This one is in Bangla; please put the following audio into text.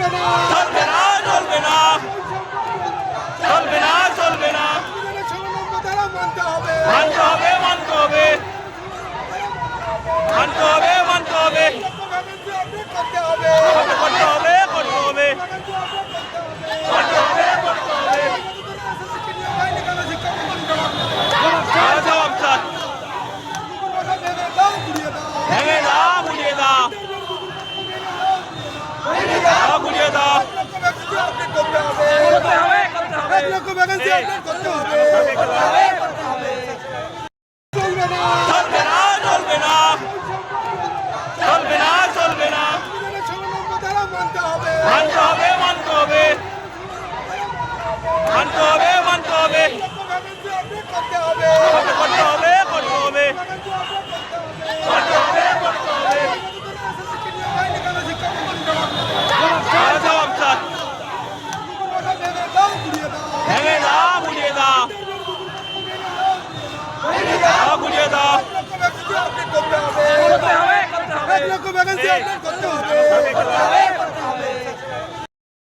চলবে না চলবে না চলবে না চলবে না মানতে হবে মানতে হবে মানতে হবে মানতে হবে করতে হবে করতে হবে করতে হবে করতে হবে করতে হবে জবাব স্যার ভেঙে দাও গুড়িয়ে দাও গুড়িয়ে দাও চলবে না চলবে না চলবে না চলবে না মানতে হবে মানতে হবে মানতে হবে মানতে হবে করতে হবে করতে হবে করতে হবে করতে হবে করতে হবে জবাব স্যার ভেঙে দাও গুড়িয়ে দাও গুড়িয়ে দাও করতে হবে